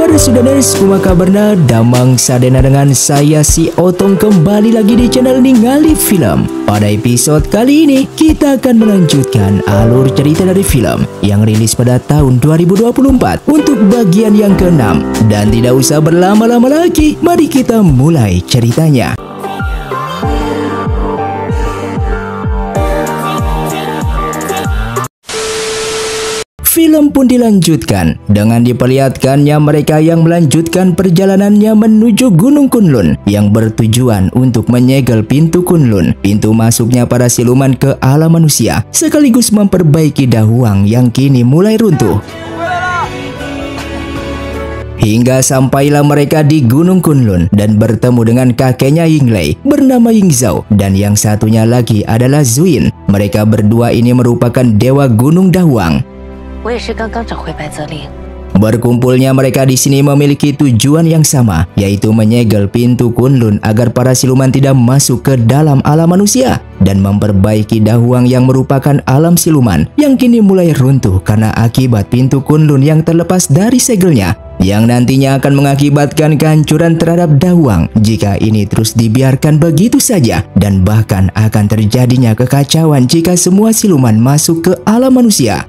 Para Sudanes, kuma kabarna damang sadena dengan saya si Otong kembali lagi di channel Ningali Film. Pada episode kali ini kita akan melanjutkan alur cerita dari film yang rilis pada tahun 2024 untuk bagian yang ke-6. Dan tidak usah berlama-lama lagi, mari kita mulai ceritanya. Film pun dilanjutkan dengan diperlihatkannya mereka yang melanjutkan perjalanannya menuju Gunung Kunlun yang bertujuan untuk menyegel pintu Kunlun, pintu masuknya para siluman ke alam manusia, sekaligus memperbaiki Dahuang yang kini mulai runtuh. Hingga sampailah mereka di Gunung Kunlun dan bertemu dengan kakeknya Yinglei bernama Yingzhou dan yang satunya lagi adalah Zuin. Mereka berdua ini merupakan dewa Gunung Dahuang. Berkumpulnya mereka di sini memiliki tujuan yang sama, yaitu menyegel pintu Kunlun agar para siluman tidak masuk ke dalam alam manusia dan memperbaiki Dahuang yang merupakan alam siluman yang kini mulai runtuh karena akibat pintu Kunlun yang terlepas dari segelnya, yang nantinya akan mengakibatkan kehancuran terhadap Dahuang jika ini terus dibiarkan begitu saja, dan bahkan akan terjadinya kekacauan jika semua siluman masuk ke alam manusia.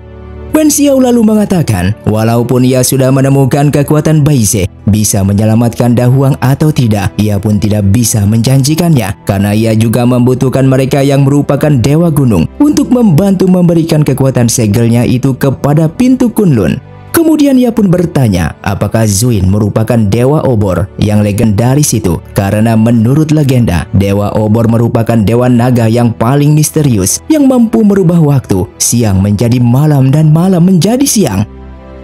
Wen Xiao lalu mengatakan, walaupun ia sudah menemukan kekuatan Baize bisa menyelamatkan Dahuang atau tidak, ia pun tidak bisa menjanjikannya karena ia juga membutuhkan mereka yang merupakan dewa gunung untuk membantu memberikan kekuatan segelnya itu kepada pintu Kunlun. Kemudian ia pun bertanya apakah Zuin merupakan dewa obor yang legendaris itu, karena menurut legenda dewa obor merupakan dewa naga yang paling misterius yang mampu merubah waktu siang menjadi malam dan malam menjadi siang.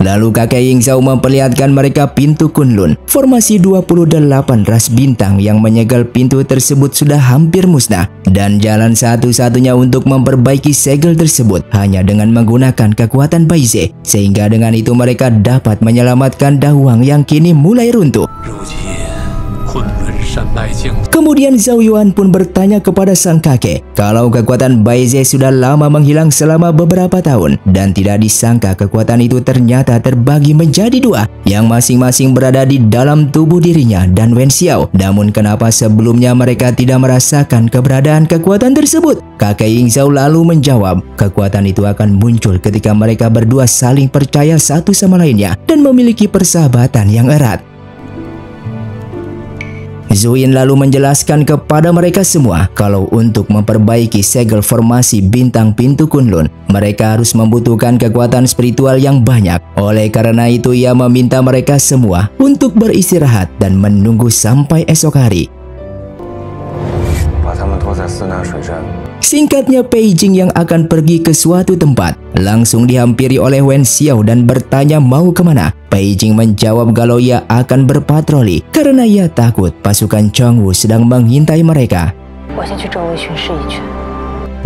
Lalu kakek Yingzhou memperlihatkan mereka pintu Kunlun. Formasi 28 ras bintang yang menyegel pintu tersebut sudah hampir musnah, dan jalan satu-satunya untuk memperbaiki segel tersebut hanya dengan menggunakan kekuatan Baize, sehingga dengan itu mereka dapat menyelamatkan Dahuang yang kini mulai runtuh. Kemudian Zhao Yuan pun bertanya kepada sang kakek kalau kekuatan Baize sudah lama menghilang selama beberapa tahun, dan tidak disangka kekuatan itu ternyata terbagi menjadi dua yang masing-masing berada di dalam tubuh dirinya dan Wen Xiao. Namun kenapa sebelumnya mereka tidak merasakan keberadaan kekuatan tersebut? Kakek Yingzhou lalu menjawab, kekuatan itu akan muncul ketika mereka berdua saling percaya satu sama lainnya dan memiliki persahabatan yang erat. Zuin lalu menjelaskan kepada mereka semua kalau untuk memperbaiki segel formasi bintang pintu Kunlun, mereka harus membutuhkan kekuatan spiritual yang banyak. Oleh karena itu ia meminta mereka semua untuk beristirahat dan menunggu sampai esok hari. Singkatnya, Pei Jing yang akan pergi ke suatu tempat langsung dihampiri oleh Wen Xiao dan bertanya mau kemana. Pei Jing menjawab kalau ia akan berpatroli karena ia takut pasukan Chongwu sedang mengintai mereka.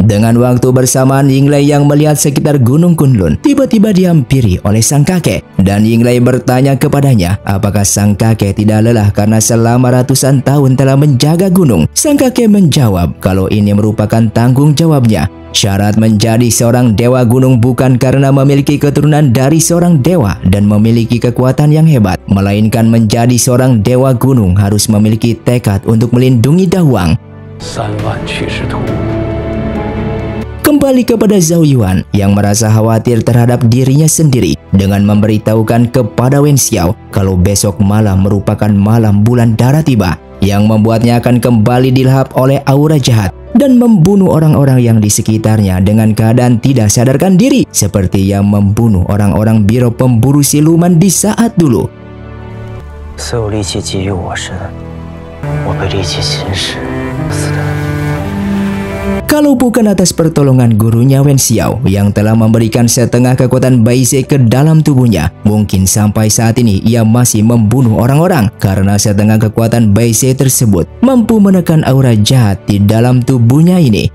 Dengan waktu bersamaan, Yinglei yang melihat sekitar Gunung Kunlun tiba-tiba dihampiri oleh sang kakek, dan Yinglei bertanya kepadanya apakah sang kakek tidak lelah karena selama ratusan tahun telah menjaga gunung. Sang kakek menjawab kalau ini merupakan tanggung jawabnya. Syarat menjadi seorang dewa gunung bukan karena memiliki keturunan dari seorang dewa dan memiliki kekuatan yang hebat, melainkan menjadi seorang dewa gunung harus memiliki tekad untuk melindungi Dahuang. Kembali kepada Zhao Yuan yang merasa khawatir terhadap dirinya sendiri dengan memberitahukan kepada Wen Xiao kalau besok malam merupakan malam bulan darah tiba, yang membuatnya akan kembali dilahap oleh aura jahat dan membunuh orang-orang yang di sekitarnya dengan keadaan tidak sadarkan diri, seperti yang membunuh orang-orang biro pemburu siluman di saat dulu. Kalau bukan atas pertolongan gurunya Wen Xiao yang telah memberikan setengah kekuatan Baize ke dalam tubuhnya, mungkin sampai saat ini ia masih membunuh orang-orang karena setengah kekuatan Baize tersebut mampu menekan aura jahat di dalam tubuhnya ini.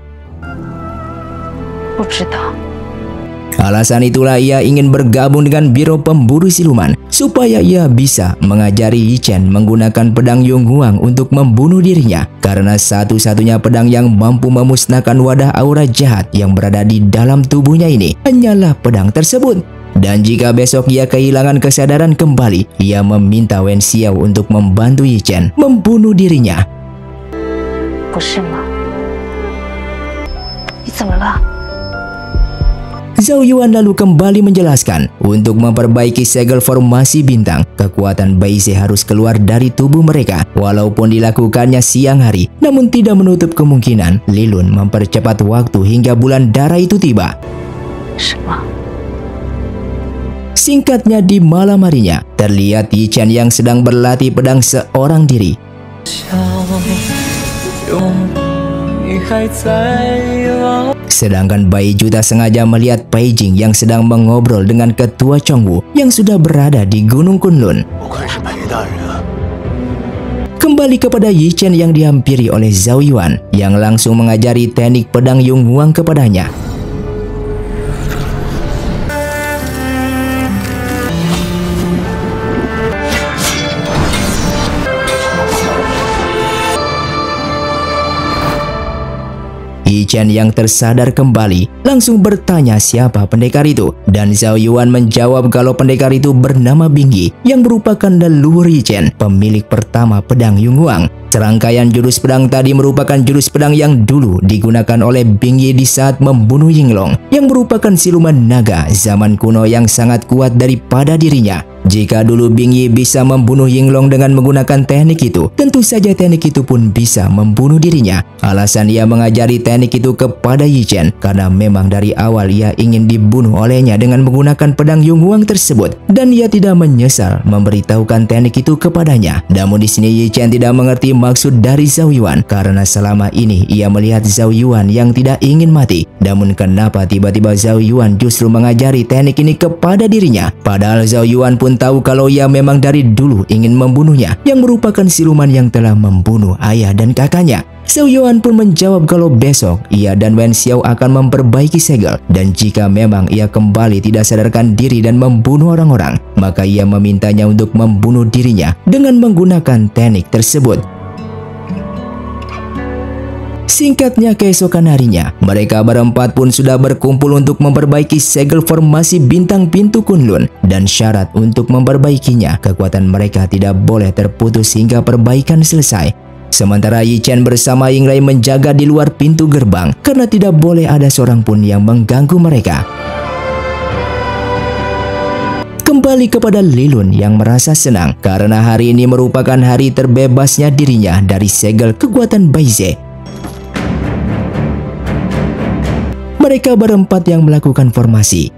Alasan itulah ia ingin bergabung dengan Biro Pemburu Siluman supaya ia bisa mengajari Yi Chen menggunakan pedang Yung Huang untuk membunuh dirinya, karena satu-satunya pedang yang mampu memusnahkan wadah aura jahat yang berada di dalam tubuhnya ini hanyalah pedang tersebut. Dan jika besok ia kehilangan kesadaran kembali, ia meminta Wen Xiao untuk membantu Yi Chen membunuh dirinya. 不是吗？你怎么了？ Zhao Yuan lalu kembali menjelaskan, untuk memperbaiki segel formasi bintang, kekuatan Baize harus keluar dari tubuh mereka. Walaupun dilakukannya siang hari, namun tidak menutup kemungkinan Li Lun mempercepat waktu hingga bulan darah itu tiba. 什么？ Singkatnya, di malam harinya, terlihat Yi Chen yang sedang berlatih pedang seorang diri. Sedangkan Bai Ju tak sengaja melihat Pai Jing yang sedang mengobrol dengan ketua Chongwu yang sudah berada di Gunung Kunlun. Kembali kepada Yi Chen yang dihampiri oleh Zhao Yuan yang langsung mengajari teknik pedang Yung Huang kepadanya. Yi Chen yang tersadar kembali langsung bertanya siapa pendekar itu, dan Zhao Yuan menjawab kalau pendekar itu bernama Bing Yi yang merupakan leluhur Yi Chen, pemilik pertama pedang Yung Huang. Serangkaian jurus pedang tadi merupakan jurus pedang yang dulu digunakan oleh Bing Yi di saat membunuh Yinglong, yang merupakan siluman naga zaman kuno yang sangat kuat daripada dirinya. Jika dulu Bing Yi bisa membunuh Yinglong dengan menggunakan teknik itu, tentu saja teknik itu pun bisa membunuh dirinya. Alasan ia mengajari teknik itu kepada Yi Chen karena memang dari awal ia ingin dibunuh olehnya dengan menggunakan pedang Yung Huang tersebut, dan ia tidak menyesal memberitahukan teknik itu kepadanya. Namun di sini Yi Chen tidak mengerti maksud dari Zhao Yuan karena selama ini ia melihat Zhao Yuan yang tidak ingin mati. Namun kenapa tiba-tiba Zhao Yuan justru mengajari teknik ini kepada dirinya? Padahal Zhao Yuan pun tahu kalau ia memang dari dulu ingin membunuhnya, yang merupakan siluman yang telah membunuh ayah dan kakaknya. Zhao Yuan pun menjawab kalau besok ia dan Wen Xiao akan memperbaiki segel, dan jika memang ia kembali tidak sadarkan diri dan membunuh orang-orang, maka ia memintanya untuk membunuh dirinya dengan menggunakan teknik tersebut. Singkatnya, keesokan harinya, mereka berempat pun sudah berkumpul untuk memperbaiki segel formasi bintang pintu Kunlun, dan syarat untuk memperbaikinya, kekuatan mereka tidak boleh terputus hingga perbaikan selesai. Sementara Yi Chen bersama Ying Lei menjaga di luar pintu gerbang karena tidak boleh ada seorang pun yang mengganggu mereka. Kembali kepada Li Lun yang merasa senang karena hari ini merupakan hari terbebasnya dirinya dari segel kekuatan Baize. Mereka berempat yang melakukan formasi.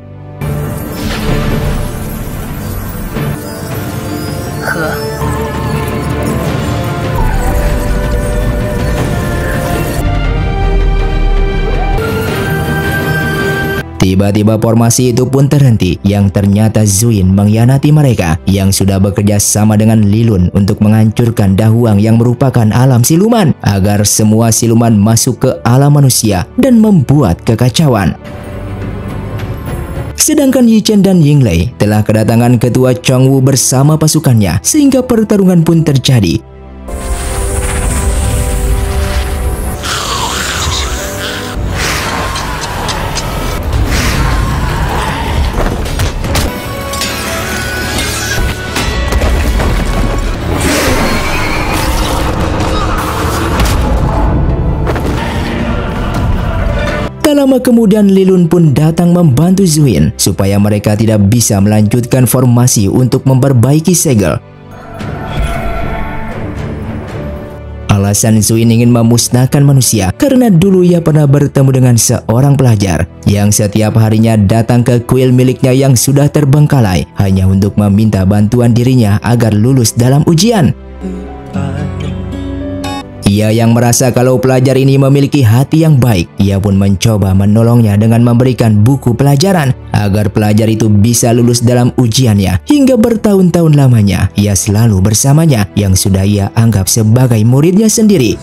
Tiba-tiba formasi itu pun terhenti, yang ternyata Zuin mengkhianati mereka yang sudah bekerja sama dengan Li Lun untuk menghancurkan Dahuang yang merupakan alam siluman, agar semua siluman masuk ke alam manusia dan membuat kekacauan. Sedangkan Yi Chen dan Ying Lei telah kedatangan ketua Chongwu bersama pasukannya, sehingga pertarungan pun terjadi. Tak lama kemudian Li Lun pun datang membantu Zuin supaya mereka tidak bisa melanjutkan formasi untuk memperbaiki segel. Alasan Zuin ingin memusnahkan manusia karena dulu ia pernah bertemu dengan seorang pelajar yang setiap harinya datang ke kuil miliknya yang sudah terbengkalai hanya untuk meminta bantuan dirinya agar lulus dalam ujian. Ia yang merasa kalau pelajar ini memiliki hati yang baik, ia pun mencoba menolongnya dengan memberikan buku pelajaran agar pelajar itu bisa lulus dalam ujiannya. Hingga bertahun-tahun lamanya, ia selalu bersamanya yang sudah ia anggap sebagai muridnya sendiri.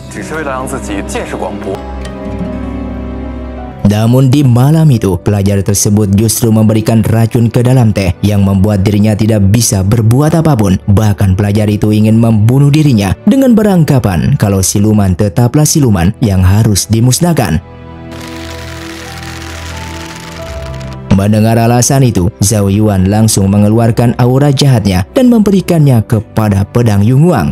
Namun di malam itu, pelajar tersebut justru memberikan racun ke dalam teh yang membuat dirinya tidak bisa berbuat apapun. Bahkan pelajar itu ingin membunuh dirinya dengan beranggapan kalau siluman tetaplah siluman yang harus dimusnahkan. Mendengar alasan itu, Zhao Yuan langsung mengeluarkan aura jahatnya dan memberikannya kepada pedang Yunhuang.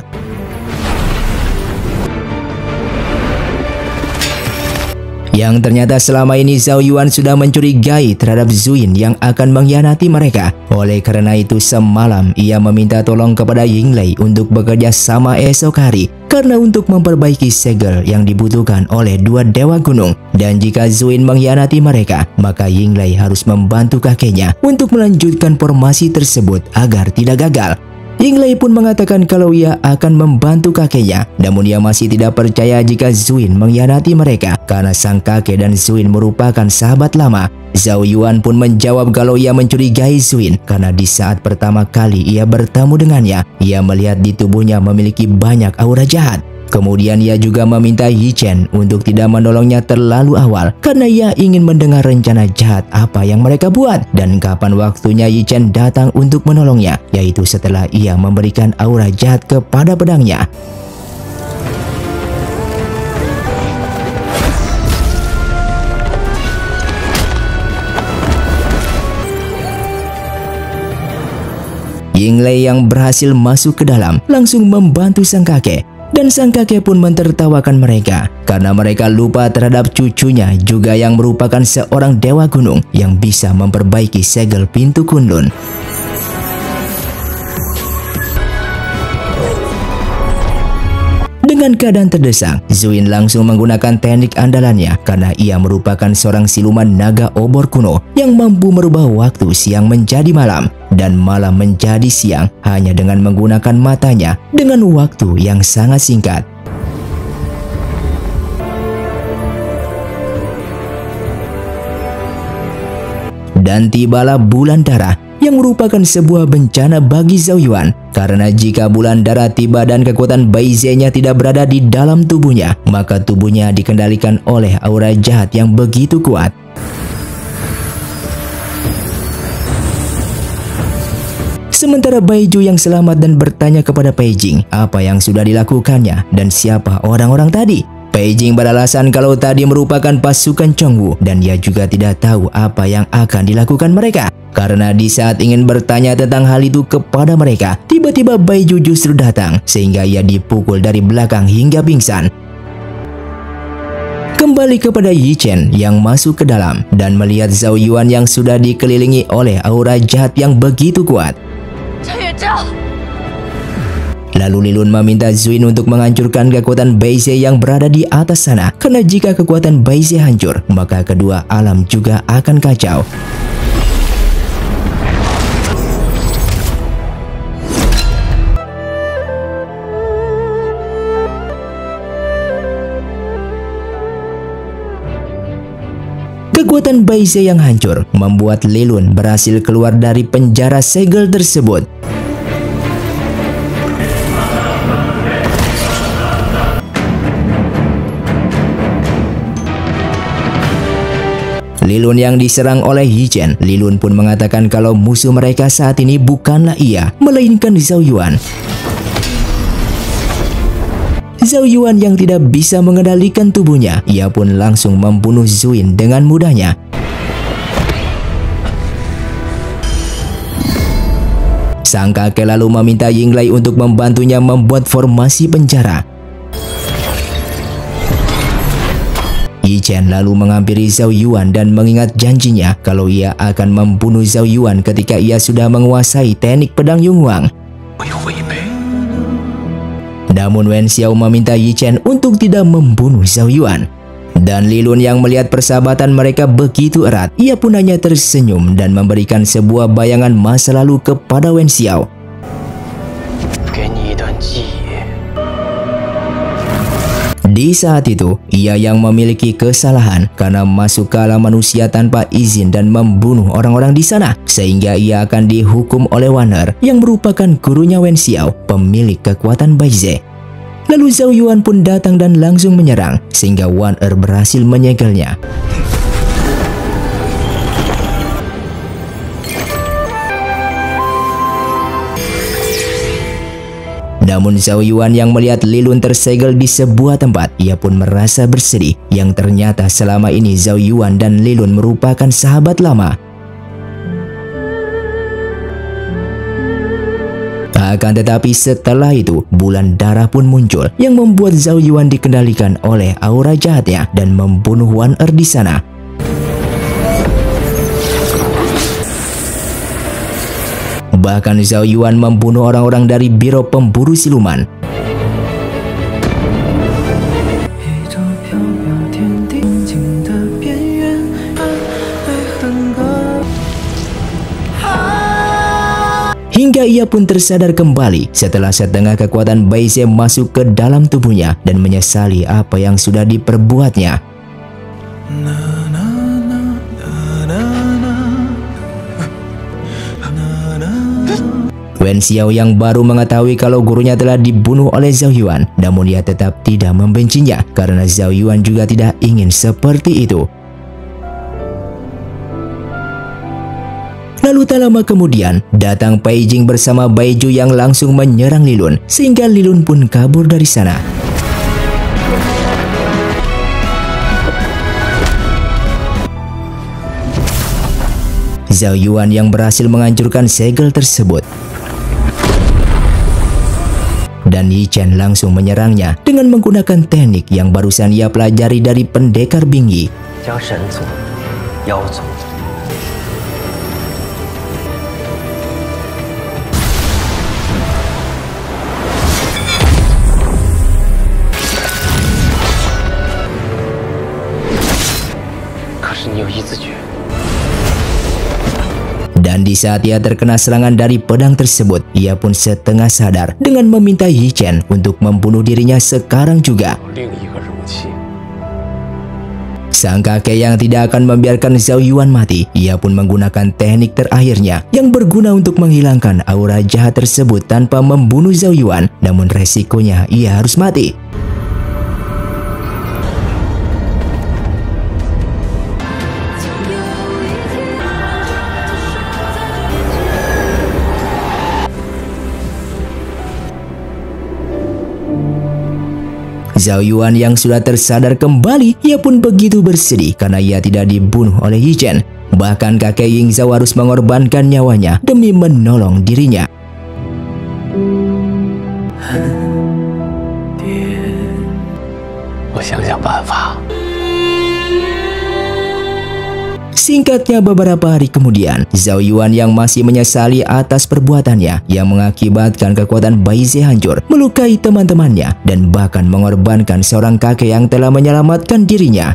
Yang ternyata selama ini Zhao Yuan sudah mencurigai terhadap Zuin yang akan mengkhianati mereka. Oleh karena itu semalam ia meminta tolong kepada Yinglei untuk bekerja sama esok hari karena untuk memperbaiki segel yang dibutuhkan oleh dua dewa gunung. Dan jika Zuin mengkhianati mereka, maka Yinglei harus membantu kakeknya untuk melanjutkan formasi tersebut agar tidak gagal. Yinglei pun mengatakan kalau ia akan membantu kakeknya, namun ia masih tidak percaya jika Zuin mengkhianati mereka karena sang kakek dan Zuin merupakan sahabat lama. Zhao Yuan pun menjawab kalau ia mencurigai Zuin karena di saat pertama kali ia bertemu dengannya, ia melihat di tubuhnya memiliki banyak aura jahat. Kemudian ia juga meminta Yi Chen untuk tidak menolongnya terlalu awal karena ia ingin mendengar rencana jahat apa yang mereka buat dan kapan waktunya Yi Chen datang untuk menolongnya, yaitu setelah ia memberikan aura jahat kepada pedangnya. Yinglei yang berhasil masuk ke dalam langsung membantu sang kakek. Dan sang kakek pun mentertawakan mereka karena mereka lupa terhadap cucunya juga yang merupakan seorang dewa gunung yang bisa memperbaiki segel pintu Kunlun. Dengan keadaan terdesak, Zuin langsung menggunakan teknik andalannya karena ia merupakan seorang siluman naga obor kuno yang mampu merubah waktu siang menjadi malam dan malam menjadi siang hanya dengan menggunakan matanya dengan waktu yang sangat singkat. Dan tibalah bulan darah yang merupakan sebuah bencana bagi Zhao Yuan karena jika bulan darah tiba dan kekuatan Baize-nya tidak berada di dalam tubuhnya, maka tubuhnya dikendalikan oleh aura jahat yang begitu kuat. Sementara Baiju yang selamat dan bertanya kepada Peijing apa yang sudah dilakukannya dan siapa orang-orang tadi. Peijing beralasan kalau tadi merupakan pasukan Chongwu dan ia juga tidak tahu apa yang akan dilakukan mereka. Karena di saat ingin bertanya tentang hal itu kepada mereka, tiba-tiba Baiju justru datang sehingga ia dipukul dari belakang hingga pingsan. Kembali kepada Yi Chen yang masuk ke dalam dan melihat Zhao Yuan yang sudah dikelilingi oleh aura jahat yang begitu kuat. Lalu Li Lun meminta Zuin untuk menghancurkan kekuatan Baize yang berada di atas sana karena jika kekuatan Baize hancur, maka kedua alam juga akan kacau. Kekuatan Baize yang hancur membuat Li Lun berhasil keluar dari penjara segel tersebut. Li Lun yang diserang oleh Yi Chen, Li Lun pun mengatakan kalau musuh mereka saat ini bukanlah ia, melainkan Zhao Yuan. Zhao Yuan yang tidak bisa mengendalikan tubuhnya, ia pun langsung membunuh Zuin dengan mudahnya. Sang kakek lalu meminta Yinglei untuk membantunya membuat formasi penjara. Yi Chen lalu menghampiri Zhao Yuan dan mengingat janjinya kalau ia akan membunuh Zhao Yuan ketika ia sudah menguasai teknik pedang Yunhuang. Namun Wen Xiao meminta Yi Chen untuk tidak membunuh Zhao Yuan. Dan Li Lun yang melihat persahabatan mereka begitu erat, ia pun hanya tersenyum dan memberikan sebuah bayangan masa lalu kepada Wen Xiao. Di saat itu, ia yang memiliki kesalahan karena masuk ke alam manusia tanpa izin dan membunuh orang-orang di sana, sehingga ia akan dihukum oleh Wan Er yang merupakan gurunya Wen Xiao, pemilik kekuatan Baize. Lalu Zhao Yuan pun datang dan langsung menyerang, sehingga Wan Er berhasil menyegelnya. Namun Zhao Yuan yang melihat Li Lun tersegel di sebuah tempat, ia pun merasa bersedih yang ternyata selama ini Zhao Yuan dan Li Lun merupakan sahabat lama. Akan tetapi setelah itu, bulan darah pun muncul yang membuat Zhao Yuan dikendalikan oleh aura jahatnya dan membunuh Wan Er di sana. Bahkan Zhao Yuan membunuh orang-orang dari Biro Pemburu Siluman. Hingga ia pun tersadar kembali setelah setengah kekuatan Bai Ze masuk ke dalam tubuhnya dan menyesali apa yang sudah diperbuatnya. Wen Xiao yang baru mengetahui kalau gurunya telah dibunuh oleh Zhao Yuan, namun ia tetap tidak membencinya karena Zhao Yuan juga tidak ingin seperti itu. Lalu tak lama kemudian, datang Pai Jing bersama Bai Ju yang langsung menyerang Li Lun, sehingga Li Lun pun kabur dari sana. Zhao Yuan yang berhasil menghancurkan segel tersebut. Dan Yi Chen langsung menyerangnya dengan menggunakan teknik yang barusan ia pelajari dari pendekar Bingyi. Dan di saat ia terkena serangan dari pedang tersebut, ia pun setengah sadar dengan meminta Yi Chen untuk membunuh dirinya sekarang juga. Sang kakek yang tidak akan membiarkan Zhao Yuan mati, ia pun menggunakan teknik terakhirnya yang berguna untuk menghilangkan aura jahat tersebut tanpa membunuh Zhao Yuan, namun resikonya ia harus mati. Zhao Yuan yang sudah tersadar kembali, ia pun begitu bersedih karena ia tidak dibunuh oleh Yi Chen. Bahkan kakek Ying Zhao harus mengorbankan nyawanya demi menolong dirinya. Singkatnya beberapa hari kemudian, Zhao Yuan yang masih menyesali atas perbuatannya yang mengakibatkan kekuatan Bai Ze hancur, melukai teman-temannya, dan bahkan mengorbankan seorang kakek yang telah menyelamatkan dirinya.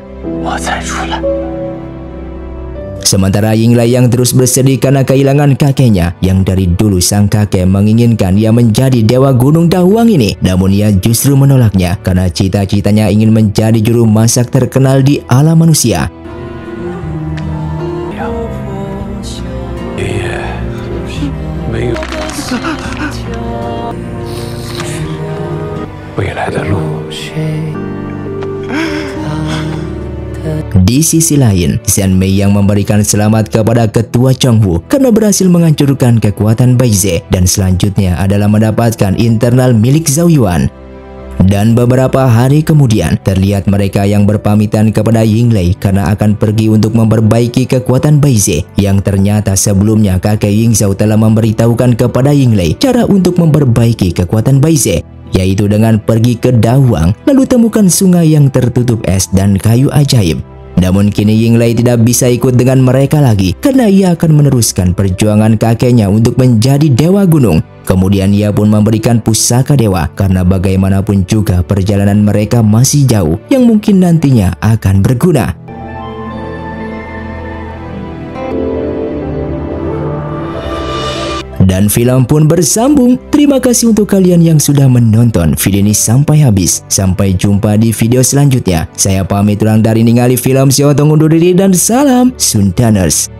Sementara Yinglai yang terus bersedih karena kehilangan kakeknya, yang dari dulu sang kakek menginginkan ia menjadi dewa gunung Dahuang ini, namun ia justru menolaknya karena cita-citanya ingin menjadi juru masak terkenal di alam manusia. Di sisi lain, Zhan Mei yang memberikan selamat kepada ketua Chonghu karena berhasil menghancurkan kekuatan Bai Ze dan selanjutnya adalah mendapatkan internal milik Zhao Yuan. Dan beberapa hari kemudian, terlihat mereka yang berpamitan kepada Yinglai karena akan pergi untuk memperbaiki kekuatan Bai Ze, yang ternyata sebelumnya kakek Ying Zhao telah memberitahukan kepada Yinglai cara untuk memperbaiki kekuatan Bai Ze, yaitu dengan pergi ke Dahuang lalu temukan sungai yang tertutup es dan kayu ajaib. Namun kini Yinglai tidak bisa ikut dengan mereka lagi karena ia akan meneruskan perjuangan kakeknya untuk menjadi dewa gunung. Kemudian ia pun memberikan pusaka dewa karena bagaimanapun juga perjalanan mereka masih jauh yang mungkin nantinya akan berguna. Dan film pun bersambung. Terima kasih untuk kalian yang sudah menonton video ini sampai habis. Sampai jumpa di video selanjutnya. Saya pamit ulang dari ningali film. Saya undur diri dan salam Sundaners.